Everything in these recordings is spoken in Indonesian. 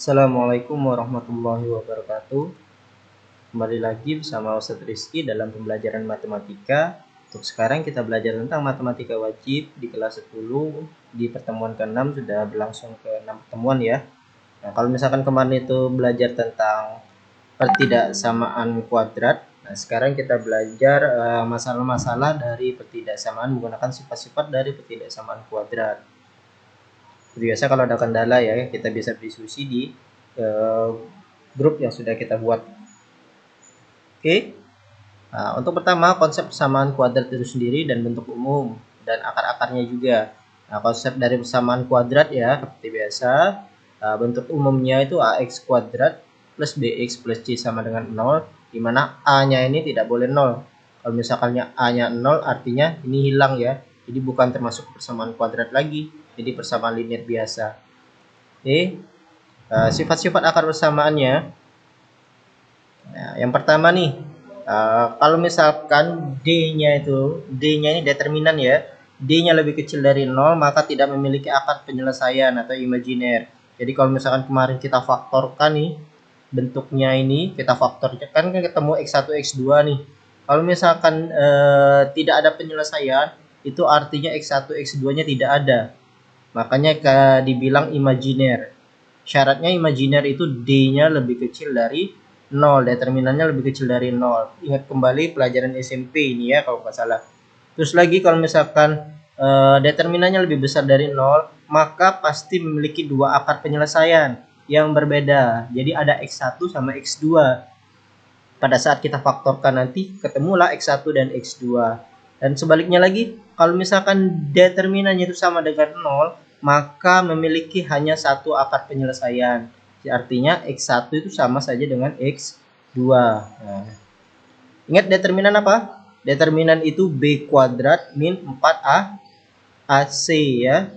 Assalamualaikum warahmatullahi wabarakatuh. Kembali lagi bersama Ustadz Rizky dalam pembelajaran matematika. Untuk sekarang kita belajar tentang matematika wajib di kelas 10. Di pertemuan ke-6 sudah berlangsung ke 6 pertemuan ya. Nah, kalau misalkan kemarin itu belajar tentang pertidaksamaan kuadrat, nah sekarang kita belajar masalah-masalah dari pertidaksamaan menggunakan sifat-sifat dari pertidaksamaan kuadrat. Biasa kalau ada kendala ya kita bisa diskusi di grup yang sudah kita buat. Oke. Nah, untuk pertama konsep persamaan kuadrat itu sendiri dan bentuk umum dan akar-akarnya juga. Nah, konsep dari persamaan kuadrat ya seperti biasa, bentuk umumnya itu ax kuadrat plus bx plus c sama dengan 0, di mana a-nya ini tidak boleh 0. Kalau misalkannya a-nya 0 artinya ini hilang ya. Jadi bukan termasuk persamaan kuadrat lagi, jadi persamaan linear biasa. Oke. Sifat-sifat akar persamaannya. Nah, yang pertama nih, kalau misalkan D-nya ini determinan ya, D-nya lebih kecil dari 0, maka tidak memiliki akar penyelesaian atau imajiner. Jadi kalau misalkan kemarin kita faktorkan nih, bentuknya ini kita faktorkan kan ketemu X1, X2 nih. Kalau misalkan tidak ada penyelesaian, itu artinya X1, X2-nya tidak ada. Makanya dibilang imajiner. Syaratnya imajiner itu D-nya lebih kecil dari 0, determinannya lebih kecil dari 0. Ingat kembali pelajaran SMP ini ya kalau nggak salah. Terus lagi kalau misalkan determinannya lebih besar dari 0, maka pasti memiliki dua akar penyelesaian yang berbeda. Jadi ada X1 sama X2. Pada saat kita faktorkan nanti ketemulah X1 dan X2. Dan sebaliknya lagi, kalau misalkan determinannya itu sama dengan 0, maka memiliki hanya satu akar penyelesaian. Artinya X1 itu sama saja dengan X2. Nah, ingat determinan apa? Determinan itu B kuadrat min 4A AC ya.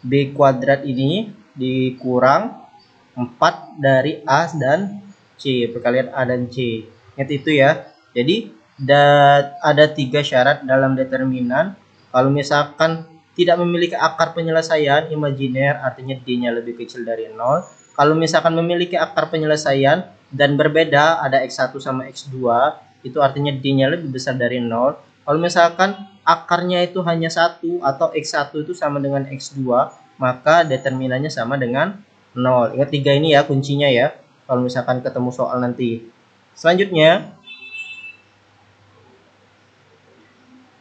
B kuadrat ini dikurang 4 dari A dan C, perkalian A dan C. Ingat itu ya. Jadi ada 3 syarat dalam determinan. Kalau misalkan tidak memiliki akar penyelesaian imajiner, artinya D-nya lebih kecil dari 0. Kalau misalkan memiliki akar penyelesaian dan berbeda, ada X1 sama X2, itu artinya D-nya lebih besar dari 0. Kalau misalkan akarnya itu hanya 1 atau X1 itu sama dengan X2, maka determinannya sama dengan 0. Ingat 3 ini ya kuncinya ya, kalau misalkan ketemu soal nanti. Selanjutnya,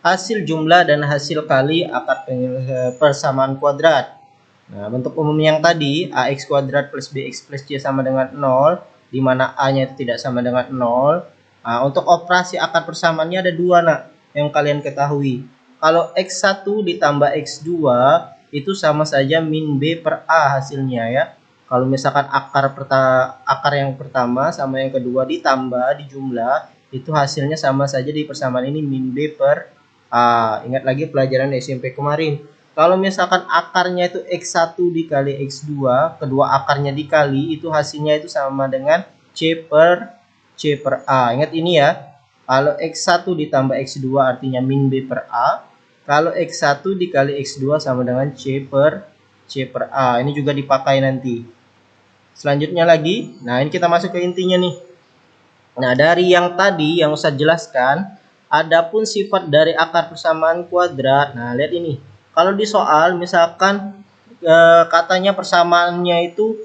hasil jumlah dan hasil kali akar persamaan kuadrat. Nah, bentuk umum yang tadi ax kuadrat plus bx plus c sama dengan 0, di mana a-nya itu tidak sama dengan 0. Nah, untuk operasi akar persamaannya ada dua nak yang kalian ketahui. Kalau x1 ditambah x2 itu sama saja min b per a hasilnya ya. Kalau misalkan akar yang pertama sama yang kedua ditambah dijumlah, itu hasilnya sama saja di persamaan ini min b per ingat lagi pelajaran SMP kemarin. Kalau misalkan akarnya itu X1 dikali X2, kedua akarnya dikali, itu hasilnya itu sama dengan C per A. Ingat ini ya. Kalau X1 ditambah X2 artinya min B per A. Kalau X1 dikali X2 sama dengan C per A. Ini juga dipakai nanti. Selanjutnya lagi, nah ini kita masuk ke intinya nih. Nah, dari yang tadi yang Ustaz jelaskan, adapun sifat dari akar persamaan kuadrat. Nah, lihat ini. Kalau di soal misalkan katanya persamaannya itu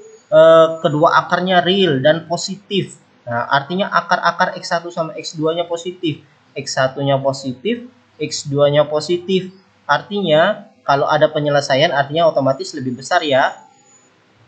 kedua akarnya real dan positif. Nah, artinya akar-akar X1 sama X2-nya positif. X1-nya positif, X2-nya positif. Artinya kalau ada penyelesaian artinya otomatis lebih besar ya.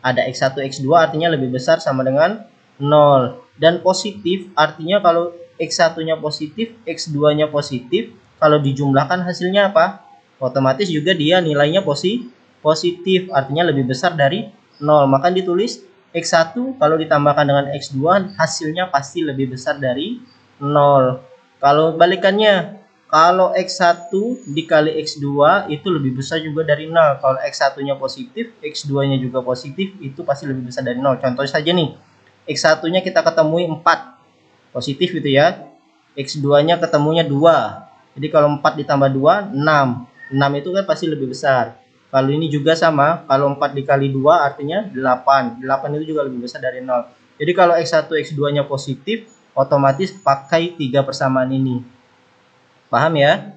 Ada X1, X2 artinya lebih besar sama dengan 0. Dan positif artinya kalau X1-nya positif, X2-nya positif, kalau dijumlahkan hasilnya apa? Otomatis juga dia nilainya positif, artinya lebih besar dari 0. Maka ditulis X1 kalau ditambahkan dengan X2 hasilnya pasti lebih besar dari 0. Kalau balikannya, kalau X1 dikali X2 itu lebih besar juga dari 0. Kalau X1-nya positif, X2-nya juga positif, itu pasti lebih besar dari 0. Contoh saja nih, X1-nya kita ketemui 4, positif gitu ya. X2-nya ketemunya 2. Jadi kalau 4 ditambah 2, 6. 6 itu kan pasti lebih besar. Kalau ini juga sama, kalau 4 dikali 2 artinya 8. 8 itu juga lebih besar dari 0. Jadi kalau X1, X2-nya positif, otomatis pakai 3 persamaan ini. Paham ya?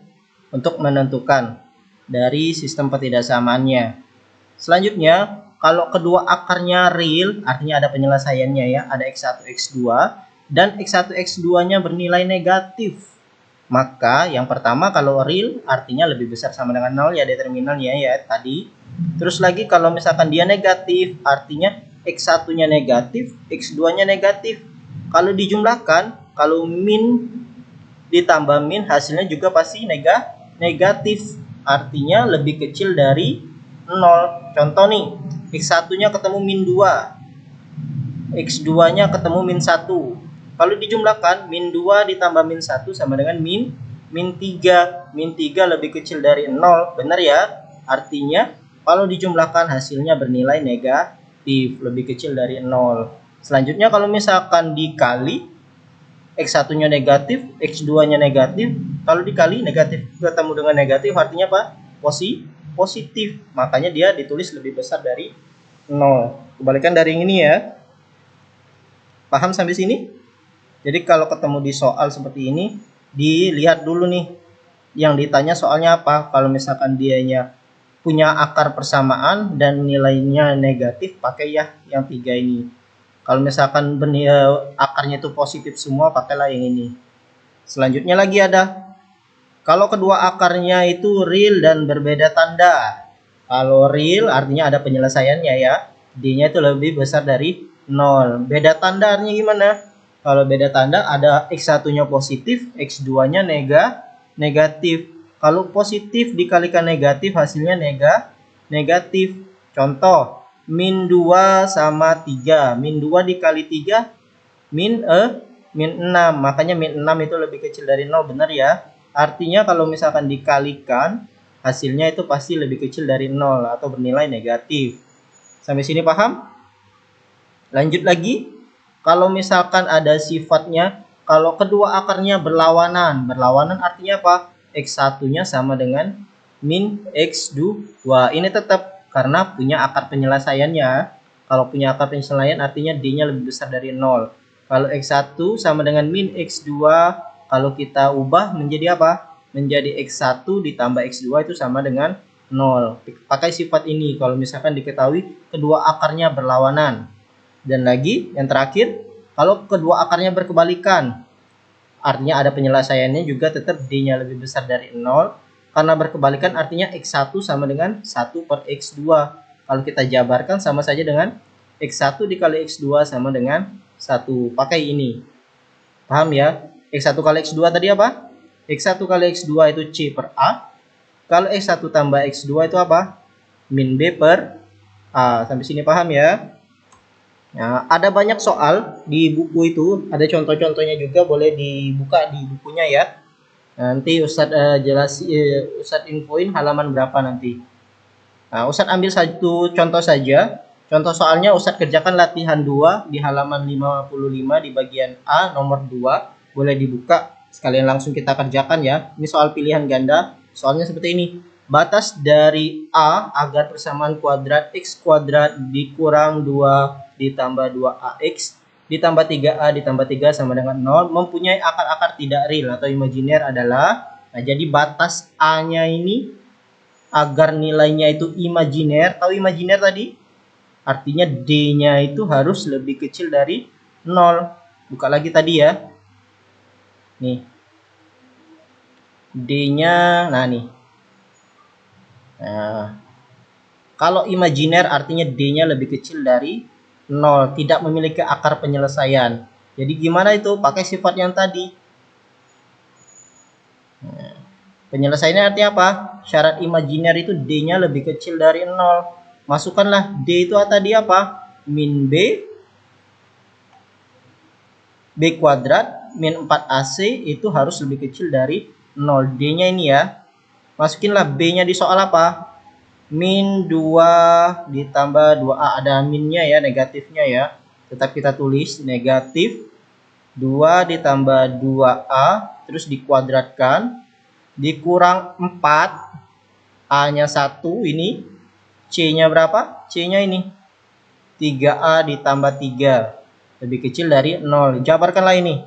Untuk menentukan dari sistem ketidaksamaannya. Selanjutnya, kalau kedua akarnya real, artinya ada penyelesaiannya ya, ada X1, X2, dan X1, X2-nya bernilai negatif. Maka yang pertama kalau real artinya lebih besar sama dengan 0 ya determinalnya ya tadi. Terus lagi kalau misalkan dia negatif artinya X1-nya negatif, X2-nya negatif. Kalau dijumlahkan, kalau min ditambah min hasilnya juga pasti negatif. Artinya lebih kecil dari 0. Contoh nih, X1-nya ketemu min 2, X2-nya ketemu min 1. Kalau dijumlahkan, min 2 ditambah min 1 sama dengan min 3. Min 3 lebih kecil dari 0. Benar ya? Artinya, kalau dijumlahkan hasilnya bernilai negatif. Lebih kecil dari 0. Selanjutnya, kalau misalkan dikali, X1-nya negatif, X2-nya negatif. Kalau dikali, negatif ketemu dengan negatif, artinya apa? Positif. Makanya dia ditulis lebih besar dari 0. Kebalikan dari ini ya. Paham sampai sini? Jadi kalau ketemu di soal seperti ini, dilihat dulu nih yang ditanya soalnya apa. Kalau misalkan dianya punya akar persamaan dan nilainya negatif, pakai ya yang 3 ini. Kalau misalkan akarnya itu positif semua, pakailah yang ini. Selanjutnya lagi ada, kalau kedua akarnya itu real dan berbeda tanda. Kalau real artinya ada penyelesaiannya ya, D-nya itu lebih besar dari 0. Beda tanda artinya gimana? Kalau beda tanda ada X1-nya positif, X2-nya negatif. Kalau positif dikalikan negatif hasilnya negatif. Contoh, min 2 sama 3. Min 2 dikali 3 min 6. Makanya min 6 itu lebih kecil dari 0, benar ya? Artinya kalau misalkan dikalikan hasilnya itu pasti lebih kecil dari 0 atau bernilai negatif. Sampai sini paham? Lanjut lagi. Kalau misalkan ada sifatnya, kalau kedua akarnya berlawanan. Berlawanan artinya apa? X1-nya sama dengan min X2. Ini tetap karena punya akar penyelesaiannya. Kalau punya akar penyelesaian artinya D-nya lebih besar dari 0. Kalau X1 sama dengan min X2, kalau kita ubah menjadi apa? Menjadi X1 ditambah X2 itu sama dengan 0. Pakai sifat ini kalau misalkan diketahui kedua akarnya berlawanan. Dan lagi yang terakhir, kalau kedua akarnya berkebalikan, artinya ada penyelesaiannya juga tetap D-nya lebih besar dari 0. Karena berkebalikan artinya X1 sama dengan 1 per X2. Kalau kita jabarkan sama saja dengan X1 dikali X2 sama dengan 1. Pakai ini. Paham ya? X1 kali X2 tadi apa? X1 kali X2 itu C per A. Kalau X1 tambah X2 itu apa? Min B per A. Sampai sini paham ya? Nah, ada banyak soal di buku itu, ada contoh-contohnya juga, boleh dibuka di bukunya ya. Nanti Ustadz Ustadz infoin halaman berapa nanti. Nah, Ustadz ambil satu contoh saja. Contoh soalnya Ustadz kerjakan latihan 2 di halaman 55 di bagian A nomor 2. Boleh dibuka, sekalian langsung kita kerjakan ya. Ini soal pilihan ganda. Soalnya seperti ini. Batas dari A agar persamaan kuadrat X kuadrat dikurang 2 ditambah 2AX ditambah 3A ditambah 3 sama dengan 0 mempunyai akar-akar tidak real atau imajiner adalah, nah jadi batas A-nya ini agar nilainya itu imajiner. Tahu imajiner tadi? Artinya D-nya itu harus lebih kecil dari 0. Buka lagi tadi ya. Nih. D-nya, nah nih. Nah, kalau imajiner artinya D-nya lebih kecil dari 0, tidak memiliki akar penyelesaian. Jadi gimana itu? Pakai sifat yang tadi. Nah, penyelesaiannya artinya apa? Syarat imajiner itu D-nya lebih kecil dari 0. Masukkanlah D itu tadi apa? Min B kuadrat min 4AC itu harus lebih kecil dari 0. D-nya ini ya. Masukinlah B-nya di soal apa? Min 2 ditambah 2A. Ada minnya ya, negatifnya ya. Tetap kita tulis negatif 2 ditambah 2A. Terus dikuadratkan. Dikurang 4. A-nya 1 ini. C-nya berapa? C-nya ini 3A ditambah 3 lebih kecil dari 0. Jabarkanlah ini.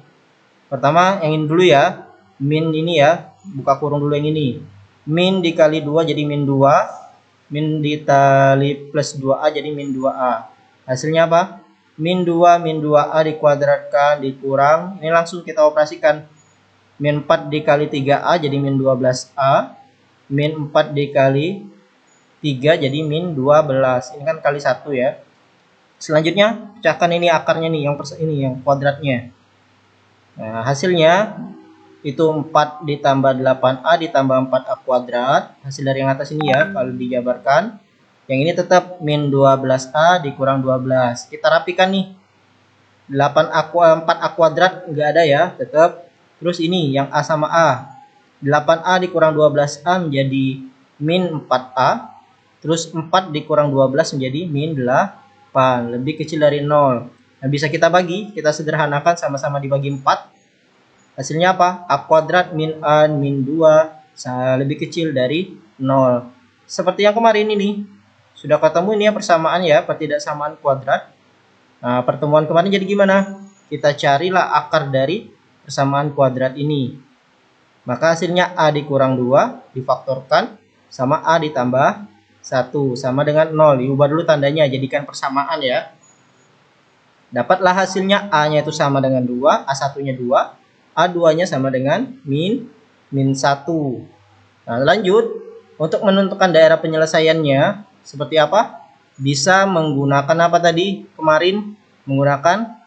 Pertama yang ini dulu ya. Min ini ya, buka kurung dulu yang ini. Min dikali 2 jadi min 2. Min dikali plus 2A jadi min 2A. Hasilnya apa? Min 2 min 2A dikuadratkan dikurang. Ini langsung kita operasikan. Min 4 dikali 3A jadi min 12A. Min 4 dikali 3 jadi min 12. Ini kan kali 1 ya. Selanjutnya pecahkan ini akarnya nih, yang kuadratnya. Nah, hasilnya itu 4 ditambah 8A ditambah 4A kuadrat. Hasil dari yang atas ini ya, kalau dijabarkan. Yang ini tetap min 12A dikurang 12. Kita rapikan nih. 4A kuadrat nggak ada ya, tetap. Terus ini yang A sama A. 8A dikurang 12A menjadi min 4A. Terus 4 dikurang 12 menjadi min 8. Lebih kecil dari 0. Nah, bisa kita bagi, kita sederhanakan sama-sama dibagi 4. Hasilnya apa? A kuadrat min A min 2 lebih kecil dari 0. Seperti yang kemarin ini. Sudah ketemu ini ya persamaan ya, pertidaksamaan kuadrat. Nah, pertemuan kemarin jadi gimana? Kita carilah akar dari persamaan kuadrat ini. Maka hasilnya A dikurang 2 difaktorkan sama A ditambah 1 sama dengan 0. Diubah dulu tandanya, jadikan persamaan ya. Dapatlah hasilnya A-nya itu sama dengan 2, A1-nya 2, A2-nya sama dengan min 1. Nah, lanjut. Untuk menentukan daerah penyelesaiannya seperti apa? Bisa menggunakan apa tadi kemarin? Menggunakan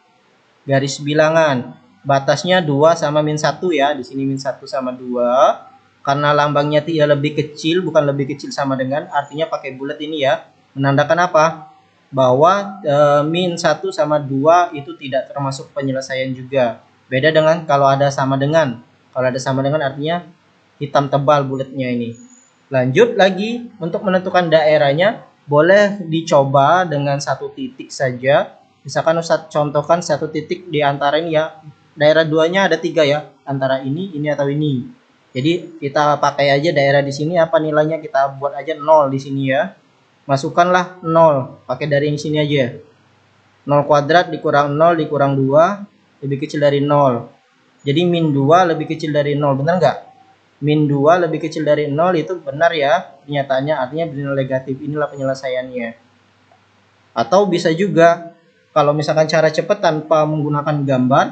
garis bilangan. Batasnya 2 sama min 1 ya. Di sini min 1 sama 2. Karena lambangnya tidak lebih kecil, bukan lebih kecil sama dengan, artinya pakai bulat ini ya. Menandakan apa? Bahwa min 1 sama 2 itu tidak termasuk penyelesaian juga. Beda dengan kalau ada sama dengan. Kalau ada sama dengan artinya hitam tebal bulatnya ini. Lanjut lagi, untuk menentukan daerahnya, boleh dicoba dengan satu titik saja. Misalkan Ustadz contohkan satu titik di antara ini ya. Daerah 2-nya ada 3 ya. Antara ini atau ini. Jadi kita pakai aja daerah di sini apa nilainya, kita buat aja 0 di sini ya. Masukkanlah 0, pakai dari sini aja. 0 kuadrat dikurang 0 dikurang 2 lebih kecil dari 0. Jadi min 2 lebih kecil dari 0, benar nggak? Min 2 lebih kecil dari 0 itu benar ya pernyataannya, artinya bernilai negatif. Inilah penyelesaiannya. Atau bisa juga kalau misalkan cara cepat tanpa menggunakan gambar,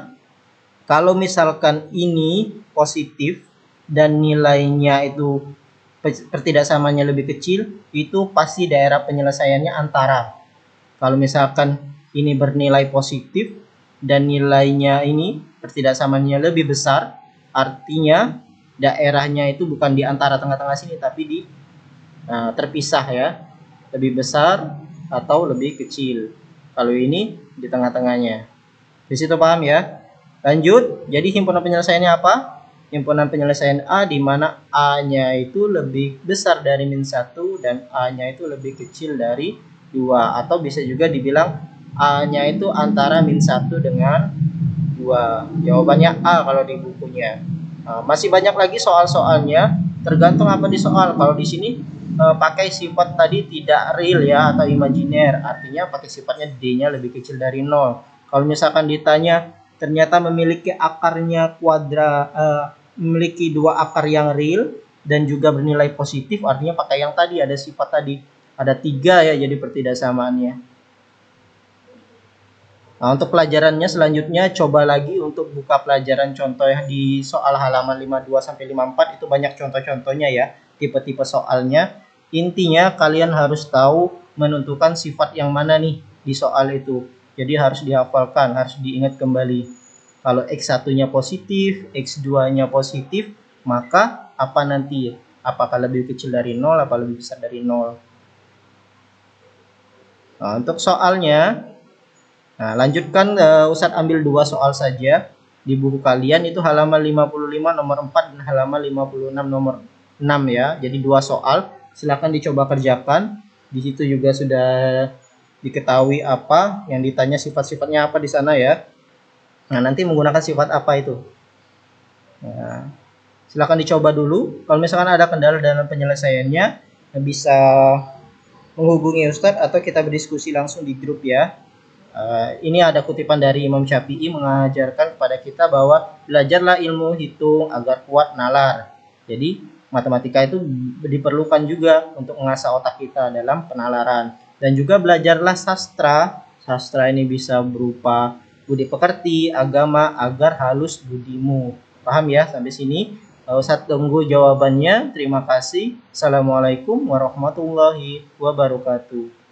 kalau misalkan ini positif dan nilainya itu pertidaksamaannya lebih kecil, itu pasti daerah penyelesaiannya antara. Kalau misalkan ini bernilai positif dan nilainya ini pertidaksamaannya lebih besar, artinya daerahnya itu bukan di antara tengah-tengah sini, tapi di terpisah ya, lebih besar atau lebih kecil. Kalau ini di tengah-tengahnya. Di situ paham ya? Lanjut, jadi himpunan penyelesaiannya apa? Himpunan penyelesaian A di mana A-nya itu lebih besar dari min 1 dan A-nya itu lebih kecil dari 2. Atau bisa juga dibilang A-nya itu antara min 1 dengan 2. Jawabannya A kalau di bukunya. Nah, masih banyak lagi soal-soalnya, tergantung apa di soal. Kalau di sini pakai sifat tadi tidak real ya atau imajiner, artinya pakai sifatnya D-nya lebih kecil dari 0. Kalau misalkan ditanya ternyata memiliki akarnya memiliki 2 akar yang real dan juga bernilai positif, artinya pakai yang tadi, ada sifat tadi, ada 3 ya, jadi pertidaksamaannya. Nah, untuk pelajarannya selanjutnya coba lagi untuk buka pelajaran contoh yang di soal halaman 52 sampai 54, itu banyak contoh-contohnya ya, tipe-tipe soalnya. Intinya kalian harus tahu menentukan sifat yang mana nih di soal itu. Jadi harus dihafalkan, harus diingat kembali. Kalau X1-nya positif, X2-nya positif, maka apa nanti? Apakah lebih kecil dari 0, apa lebih besar dari 0? Nah, untuk soalnya, lanjutkan Ustadz ambil 2 soal saja. Di buku kalian itu halaman 55 nomor 4 dan halaman 56 nomor 6 ya. Jadi 2 soal, silakan dicoba kerjakan. Di situ juga sudah diketahui apa yang ditanya, sifat-sifatnya apa di sana ya. Nah, nanti menggunakan sifat apa itu. Nah, silakan dicoba dulu. Kalau misalkan ada kendala dalam penyelesaiannya, bisa menghubungi Ustadz atau kita berdiskusi langsung di grup ya. Ini ada kutipan dari Imam Syafi'i mengajarkan kepada kita bahwa belajarlah ilmu hitung agar kuat nalar. Jadi matematika itu diperlukan juga untuk mengasah otak kita dalam penalaran. Dan juga belajarlah sastra. Sastra ini bisa berupa budi pekerti, agama, agar halus budimu. Paham ya sampai sini? Ustadz tunggu jawabannya. Terima kasih. Assalamualaikum warahmatullahi wabarakatuh.